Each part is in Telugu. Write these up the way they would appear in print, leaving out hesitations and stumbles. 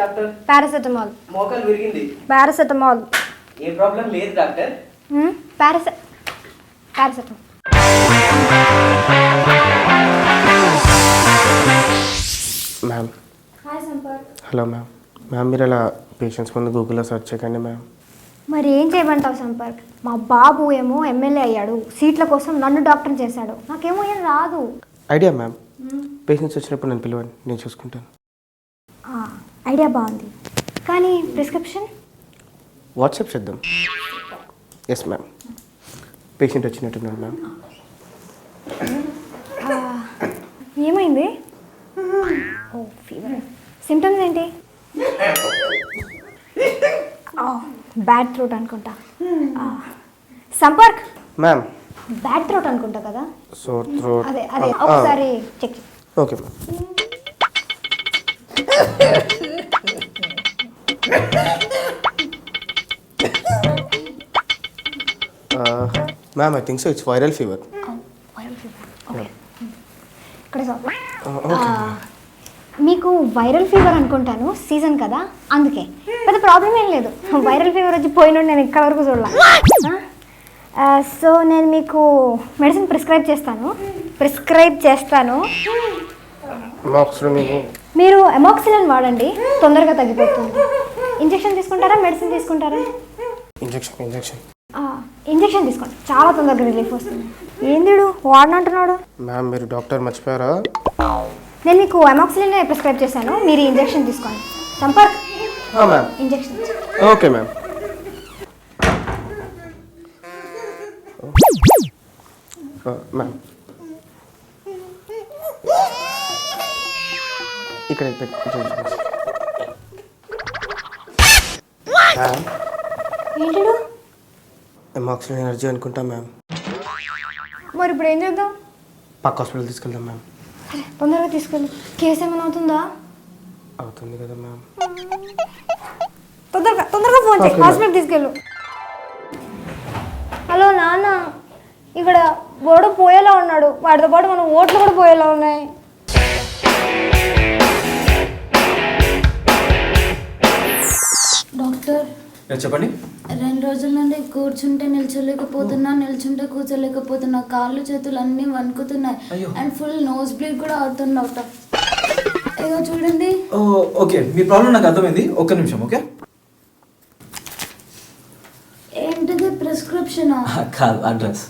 డాక్టర్? పారాసెటమాల్. మోకాలు విరిగింది. పారాసెటమాల్. ఏ ప్రాబ్లం లేదు doctor. Paracetamol. Ma'am. Hi Sampark. Hello ma'am. Ma'am మీరు అలా పేషెంట్స్ ముందు గూగుల్లో సెర్చ్ చేయకండి మ్యామ్. మరి ఏం చేయమంటావు సంపర్క్? మా బాబు ఏమో ఎమ్మెల్యే అయ్యాడు, సీట్ల కోసం నన్ను డాక్టర్ చేశాడు, నాకేమో ఏం రాదు. ఐడియా మ్యామ్, పేషెంట్స్ వచ్చినప్పుడు నన్ను పిలవండి, నేను చూసుకుంటాను. ఐడియా బాగుంది, కానీ ప్రిస్క్రిప్షన్ వాట్సాప్ చేద్దాం. Yes ma'am. పేషెంట్ వచ్చినట్టున్నాడు మ్యామ్. ఏమైంది? Oh fever. సిమ్టమ్స్ ఏంటి? బ్యాడ్ థ్రోట్ అనుకుంటా. సంపర్క్ మ్యామ్. బ్యాడ్ థ్రోట్ అనుకుంటా కదా. Sore throat. అదే అదే ఒకసారి check. Okay ma'am. Ma'am I think so it's viral fever. Viral fever. Okay. ఇక్కడ మీకు వైరల్ ఫీవర్ అనుకుంటాను, సీజన్ కదా అందుకే. పెద్ద ప్రాబ్లం ఏం లేదు. వైరల్ ఫీవర్ వచ్చి పోయిన నేను ఇక్కడ వరకు చూడాల. సో నేను మీకు మెడిసిన్ ప్రిస్క్రైబ్ చేస్తాను. మీరు ఎమాక్సిలిన్ వాడండి, తొందరగా తగ్గిపోతుంది. ఇంజెక్షన్ తీసుకుంటారా, మెడిసిన్ తీసుకుంటారా? ఇంజెక్షన్ తీసుకోండి, చాలా తొందరగా రిలీఫ్ వస్తుంది. ఏందిడు వాడనంటున్నాడు? మ్యామ్ మీరు డాక్టర్ మర్చిపోయారా? నేను మీకు ఎమాక్సిలిన్ ప్రిస్క్రైబ్ చేశాను, మీరు ఇంజెక్షన్ తీసుకోండి. Sampark ma'am. Injection. Okay ma'am. Ma'am ఇక్కడ ఏంటిడు? ఎమాక్సిలిన్ ఎనర్జీ అనుకుంటా మ్యామ్. మరి ఇప్పుడు ఏం చేద్దాం? పక్క హాస్పిటల్ తీసుకెళ్దాం మ్యామ్. సరే తొందరగా తీసుకెళ్ళి. కేసు ఏమైనా అవుతుందా? అవుతుంది కదా మ్యామ్. తొందరగా ఫోన్ చేయి, హాస్పిటల్ తీసుకెళ్ళు. హలో నాన్న, ఇక్కడ వాడు పోయేలా ఉన్నాడు, వాడితో పాటు మన ఓట్లు కూడా పోయేలా ఉన్నాయి. డాక్టర్ చెప్పండి. 2 రోజుల నుండి కూర్చుంటే నిల్చోలేకపోతున్నా, నిల్చుంటే కూర్చోలేకపోతున్నా, కాళ్ళు చేతులు అన్నీ వణుకుతున్నాయి అండ్ ఫుల్ నోస్ బ్లీడ్ కూడా అవుతుంది డాక్టర్. ఏదో చూడండి. ఓకే, మీ ప్రాబ్లం నాకు అర్థమైంది, ఒక్క నిమిషం. ఓకే. ఏంటిది ప్రిస్క్రిప్షనా? కాదు, అడ్రస్.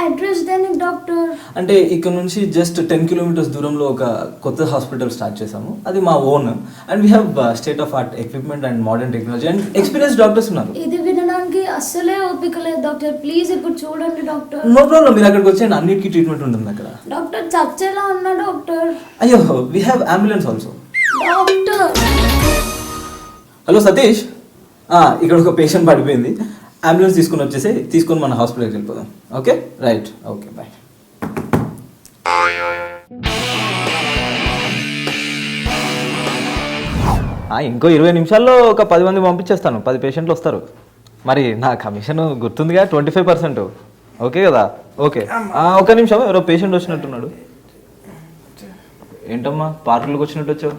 అడ్రస్ దేనికి డాక్టర్? అంటే ఇక్కడ నుంచి జస్ట్ 10 కిలోమీటర్స్ దూరంలో ఒక కొత్త హాస్పిటల్ స్టార్ట్ చేసాము, అది మా own. And we have state of art equipment and modern technology and experience doctors ఉన్నారు. ఇది వినడానికి అస్సలే ఓపిక లేదు డాక్టర్, ప్లీజ్ ఇప్పుడు చూడండి డాక్టర్. నో ప్రాబ్లం, మీరు అక్కడికి వచ్చేయండి, అన్నిటికీ ట్రీట్మెంట్ ఉంటుంది అక్కడ. డాక్టర్ చచ్చేలా ఉన్నా డాక్టర్. అయ్యో, we have ambulance also. Doctor. Hello Satish, ఇక్కడ ఒక పేషెంట్ పడిపోయింది, అంబులెన్స్ తీసుకొని మన హాస్పిటల్కి వెళ్ళిపోదాం. Okay right, okay bye. ఇంకో 20 నిమిషాల్లో ఒక 10 మంది పంపించేస్తాను, 10 పేషెంట్లు వస్తారు. మరి నా కమిషన్ గుర్తుందిగా, 25%. ఓకే కదా? ఓకే. ఒక నిమిషం, ఎవరో పేషెంట్ వచ్చినట్టున్నాడు. ఏంటమ్మా పార్కులకు వచ్చినట్టు వచ్చావు?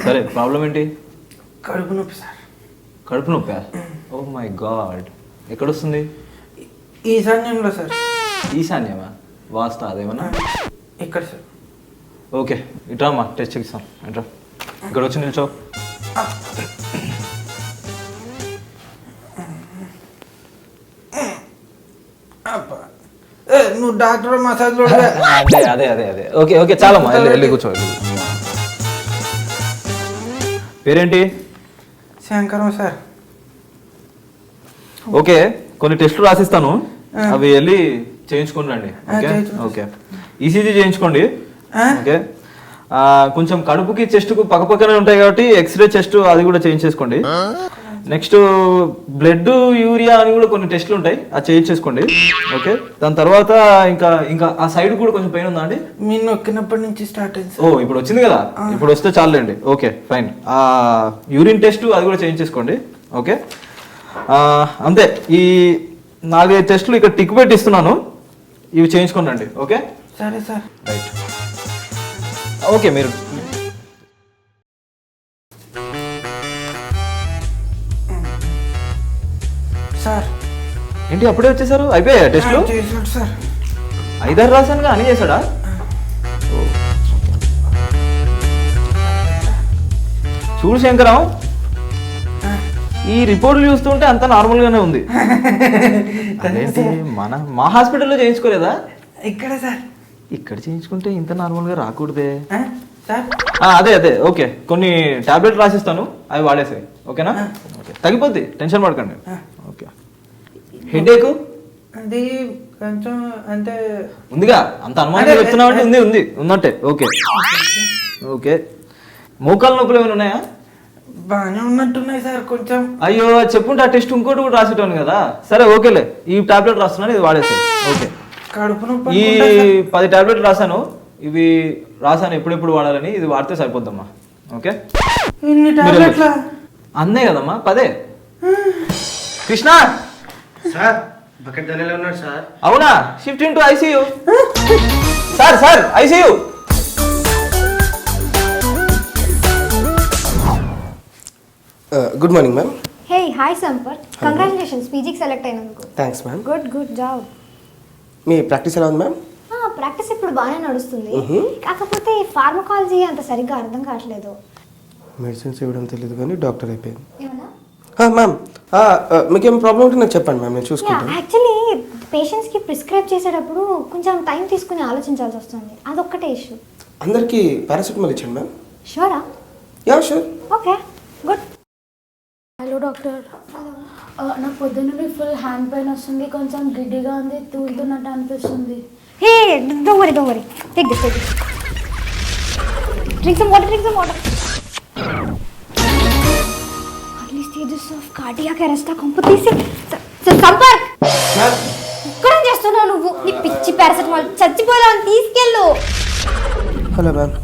సరే, ప్రాబ్లం ఏంటి? కడుపు నొప్పి సార్. కడుపు నొప్పా? Oh my God, ఎక్కడొస్తుంది? ఈశాన్యంలో సార్. ఈశాన్యమా? వాస్తా అదేమన్నా? ఇక్కడ సార్. ఓకే, ఇట్రా అమ్మా, టెస్ట్ చేస్తాం. ఇట్రా, ఇక్కడ వచ్చి నిల్చో. నువ్వు డాక్టర్ మసాజ్ అదే అదే అదే. ఓకే ఓకే, చాలమ్మా, వెళ్ళి కూర్చో. పేరేంటి? శంకరం సార్. ఓకే, కొన్ని టెస్టులు రాసిస్తాను, అవి వెళ్ళి చేయించుకుని రండి. Okay okay. ఈసీజీ చేయించుకోండి. ఓకే, కొంచెం కడుపుకి చెస్ట్కు పక్కపక్కనే ఉంటాయి కాబట్టి ఎక్స్రే చెస్ట్ అది కూడా చేయించేసుకోండి. నెక్స్ట్ బ్లడ్ యూరియా అని కూడా కొన్ని టెస్టులు ఉంటాయి, అది చేయించేసుకోండి. ఓకే, దాని తర్వాత ఇంకా ఆ సైడ్ కూడా కొంచెం పెయిన్ ఉందా అండి? మీరు నొక్కినప్పటి నుంచి స్టార్ట్ అయింది. ఓ, ఇప్పుడు వచ్చింది కదా, ఇప్పుడు వస్తే చాలండి. Okay fine. యూరిన్ టెస్ట్ అది కూడా చేయించేసుకోండి. ఓకే, అంతే. ఈ 4-5 టెస్టులు ఇక్కడ టిక్ పెట్టి ఇస్తున్నాను, ఇవి చేయించుకోండి రండి. ఓకే సరే సార్. రైట్. ఓకే, మీరు సార్ ఏంటి అప్పుడే వచ్చేసారు? అయిపోయా టెస్ట్లు? చేశాడు సార్. 5-6 రాశానుగా అని చేశాడా? చూడు శంకరం, ఈ రిపోర్ట్లు చూస్తుంటే అంతా నార్మల్గానే ఉంది. అదేంటి మా హాస్పిటల్లో చేయించుకోలేదా? ఇక్కడ సార్. ఇక్కడ చేయించుకుంటే ఇంత నార్మల్గా రాకూడదే. సార్ అదే ఓకే, కొన్ని టాబ్లెట్ రాసిస్తాను, అవి వాడేసాయి. ఓకేనా? ఓకే, తగ్గిపోద్ది, టెన్షన్ పడకండి. ఓకే. హెడేక్ అది కొంచెం అంటే ఉందిగా, అంత అనుమానం చెప్తున్నావు అంటే ఉంది ఉన్నట్టే. Okay okay. మోకాళ్ళ నొప్పులు ఏమైనా ఉన్నాయా? బాగానే ఉన్నట్టున్నాయి సార్ కొంచెం. అయ్యో, చెప్పుంటే ఆ టెస్ట్ ఇంకోటి కూడా రాసేటాను కదా. సరే ఓకేలే, ఈ టాబ్లెట్ రాస్తున్నాను, ఇది వాడేసాయి. ఓకే. కడుపు నొప్పి ఈ 10 టాబ్లెట్లు రాశాను, ఇవి రాశాను ఎప్పుడెప్పుడు వాడాలని, ఇది వాడితే సరిపోద్దమ్మా. ఓకే. ఇన్ని టాబ్లెట్లా? అందే కదమ్మా, 10. కృష్ణ సార్ బకెట్ దానిలో ఉన్నాడు సార్. అవునా? Shift into ICU. Sir ICU. Good morning ma'am. Hey hi Sampath, congratulations పీజీకి సెలెక్ట్ అయినందుకు. Thanks ma'am. Good job. మీ ప్రాక్టీస్ ఎలా ఉంది మ్యామ్? ప్రాక్టీస్ ఇప్పుడు బాగానే నడుస్తుంది, కాకపోతే ఫార్మకాలజీ అంత సరిగ్గా అర్థం కావట్లేదు. మెడిసిన్స్ ఇవ్వడం తెలియదు కానీ డాక్టర్ అయిపోయింది. ఏమన్నా? మ్యామ్ మీకేం ప్రాబ్లం ఉంటే నాకు చెప్పండి మ్యామ్, నేను చూసుకుంటాను. యాక్చువల్లీ పేషెంట్స్కి ప్రిస్క్రైబ్ చేసేటప్పుడు కొంచెం టైం తీసుకుని ఆలోచించాల్సి వస్తుంది, అదొక్కటే ఇష్యూ. అందరికీ పారాసిటమాల్ ఇచ్చాను మ్యామ్. షూరా? Yeah sure. Okay good. Hello doctor. నాకు పొద్దున్న ఫుల్ హ్యాండ్ పెయిన్ వస్తుంది, కొంచెం గిడ్డిగా ఉంది, తూలుతున్నట్టు అనిపిస్తుంది. Hey don't worry take this. Drink some water. early stages of cardiac arrest కంపు తీసి సంపర్క్. ఇక్కడ చేస్తున్నావు నువ్వు? నీ పిచ్చి పారాసిటమాల్ చచ్చిపోయేలా తీసుకెళ్ళు. Hello ma'am.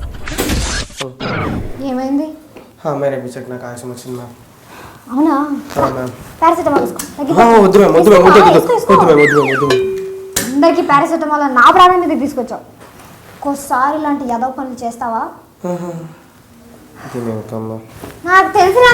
ఏమైంది? మేరే బీచక్ నాకు ఆయాసం వచ్చింది మ్యామ్. అవునా? మ్యామ్. పారాసిటమాల్ వద్దు మ్యామ్. అందరికి పారాసిటమాల్ నా ప్రాణం మీద తీసుకొచ్చావు. ఒక్కోసారి ఇలాంటి యాదవ్ పనులు చేస్తావా? నాకు తెలిసిన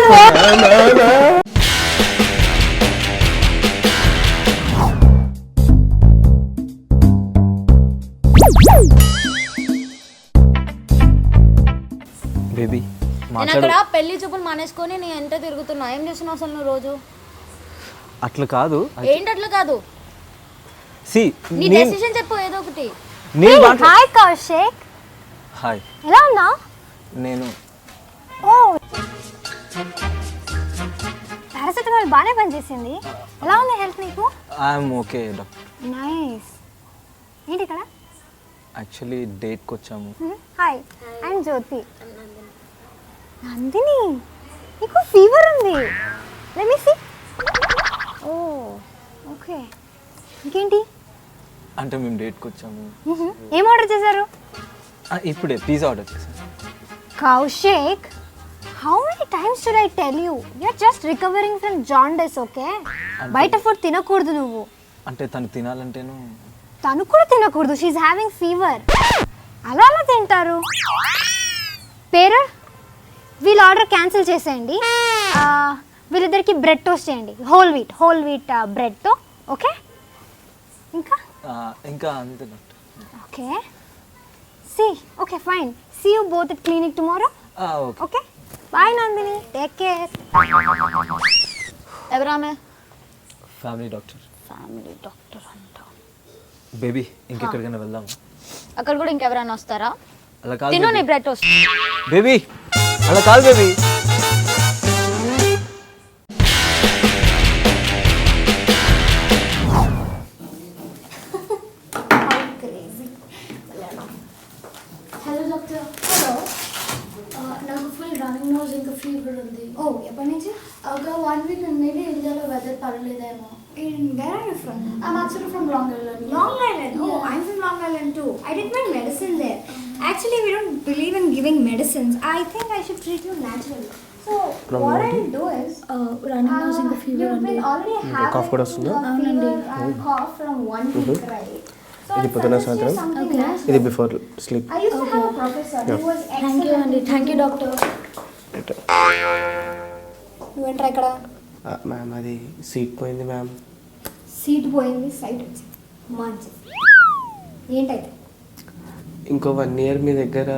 బేబీ నేను అక్కడ పెళ్లి చూపులు మానేసుకొని నీ ఎంత తిరుగుతున్నా, ఏం చేస్తున్నావు అసలు నువ్వు రోజు? అట్లా కాదు. ఏంటి అట్లా కాదు? నీ డెసిషన్ చెప్పు ఏదో ఒకటి. హాయ్ కౌశిక్. హాయ్. ఎలా ఉన్నావు? నేను పారాసిటమాల్ బాగానే పనిచేసింది. ఎలా ఉంది హెల్త్ నీకు? I'm okay doctor. నైస్. ఏంటి ఇక్కడ? యాక్చువల్లీ డేట్కి వచ్చాము. హాయ్, ఐఎమ్ జ్యోతి. నందిని, నీకు ఫీవర్ ఉంది. Let me see. Oh okay. ఇంకేంటి? అంటే మేము డేట్కి వచ్చాము. ఏం ఆర్డర్ చేశారు? ఇప్పుడే పిజ్జా ఆర్డర్ చేశాను. Kaushik, how many times should I tell you? You're just recovering from jaundice, okay? బయట ఫుడ్ తినకూడదు నువ్వు. అంటే తను తినాలంటేను. తను కూడా తినకూడదు, షీఈ్ హ్యావింగ్ ఫీవర్. అలా తింటారు. పేరు వీళ్ళ ఆర్డర్ క్యాన్సిల్ చేసేయండి. వీళ్ళిద్దరికి బ్రెడ్ టోస్ట్ చేయండి, హోల్ వీట్ బ్రెడ్తో. ఓకే? ఇంకా అంతే doctor. Okay. Okay fine. See you both at clinic tomorrow. Okay bye Nandini, take care. ఎవరామె? Family doctor. ఫ్యామిలీ డాక్టర్ అంట. బేబీ ఇంకెక్కడికైనా వెళ్దాం. అక్కడ కూడా ఇంకెవరైనా వస్తారా? అలా కాదు తిను నీ బ్రెడ్ టోస్ట్. బేబీ, అలా కాదు బేబీ. Hello doctor. హలో. నాకు ఫుల్ రన్నింగ్ నోస్ ఇంకా ఫీవర్ ఉంది. ఓ ఎప్పటి నుంచి? ఒక 1 week మేబీ ఇండియాలో weather పర్లేదేమో. Where are you from? I'm actually from Long Island. Long Island? Oh, I'm from Long Island too. I did my medicine there. Actually, we don't believe in giving medicines. I think I should treat you naturally. So, what I will do is... running nose ఇంకా ఫీవర్ You've ఉంది. been already having cough కూడా వస్తుందా? a fever and cough from 1 week, right? So, ఇది పొద్దున సాయంత్రం, ఇది before sleep. I used to have a professor who was thank you excellent. అండి. Thank you doctor. నువ్వేంట్రా ఇక్కడ? మ్యామ్ అది సీట్ పోయింది మ్యామ్. సీట్ పోయింది, సైట్ వచ్చింది, మంచి ఏంటైతే ఇంకో 1 year మీ దగ్గర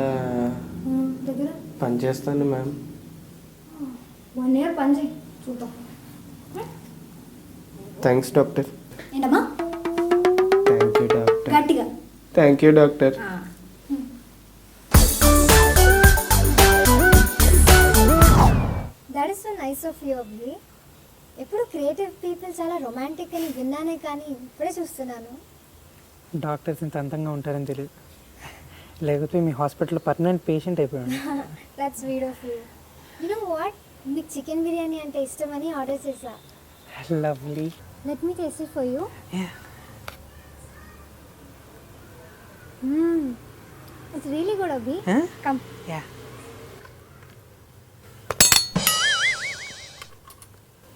దగ్గర పనిచేస్తాను మ్యామ్. 1 year పని చేయి, చూద్దాం. Thanks doctor. ఏంటమ్మా థ్యాంక్ యూ డాక్టర్. గట్టిగా thank you doctor. That is so nice of you అబ్బి. ఎప్పుడు క్రియేటివ్ పీపుల్ చాలా రొమాంటిక్ అని విన్నానే కానీ ఇప్పుడే చూస్తున్నాను. డాక్టర్స్ ఇంత అందంగా ఉంటారని తెలియదు, లేకపోతే మీ హాస్పిటల్లో పర్మనెంట్ పేషెంట్ అయిపోయాను. That's sweet of you. You know what, మీకు చికెన్ బిర్యానీ అంటే ఇష్టమని ఆర్డర్ చేశా. Lovely. Let me taste it for you. It's really good అబ్బి. కమ్.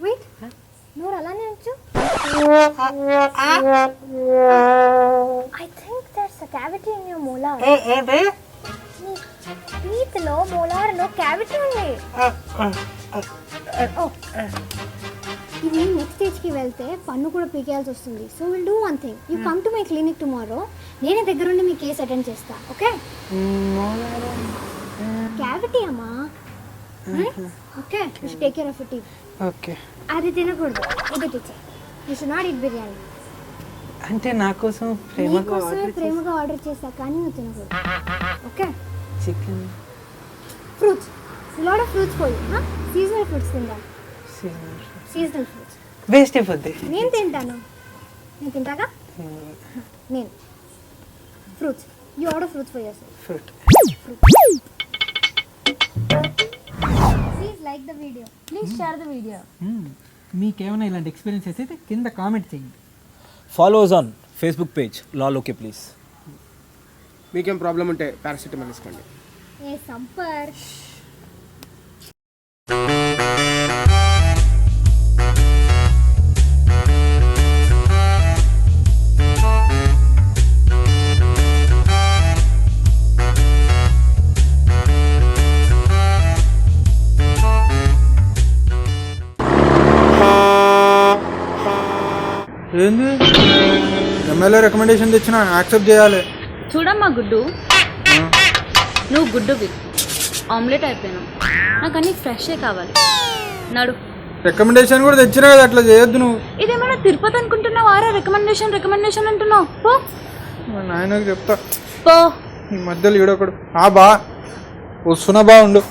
వెయిట్, నోరు అలానే ఉంచు. I think that's a cavity in your molar. Teeth లో మోలార్ లో క్యావిటీ ఉంది. ఇది నెక్స్ట్ స్టేజ్కి వెళ్తే పన్ను కూడా పీకేయాల్సి వస్తుంది. So will do one thing, you come to my clinic tomorrow. నేనే దగ్గరుండి మీ కేసు అటెండ్ చేస్తా. ఓకే? క్యావిటీ అమ్మా. Okay, you should take care of it. Okay. అది తినకూడదు, ఇది teacher. You should not eat biryani. అంటే నా కోసం నీకోసమే ప్రేమగా ఆర్డర్ చేస్తా, కానీ నువ్వు తినకూడదు. Okay? Chicken, fruits, lot of fruits for you. Seasonal fruits తిందాం. సీజనల్ ఫ్రూట్స్ వేస్ట్ అయిపోద్ది. నేను తింటాను. నేను తింటాగా. నేను fruits, you order fruits for your self. Fruit. Please like the video, please share the video. మీకేమైనా ఇలాంటి ఎక్స్పీరియన్స్ అయితే కింద కామెంట్ చేయండి. Follows on Facebook page Lal okay please. మీకేం ప్రాబ్లం ఉంటే పారాసిటమాల్ తీసుకోండి. ఏ సంపర్. ఏంది ఎమ్మెల్యే రికమెండేషన్ తెచ్చిన యాక్సెప్ట్ చేయాలి. చూడమ్మా గుడ్డు, నువ్వు గుడ్డువి, ఆమ్లెట్ అయిపోయినావు. నాకు అన్ని ఫ్రెషే కావాలి. నడు. రికమెండేషన్ కూడా తెచ్చినా కదా, అట్లా చేయొద్దు నువ్వు. ఇదేమన్నా తిరుపతి అనుకుంటున్నావు? ఆరా రికమెండేషన్ రికమెండేషన్ అంటున్నావు. పో. మా నాయనకు చెప్తా పో. ఈ మధ్యలో ఈడొకడు. బా వస్తున్నా, బాగుండు.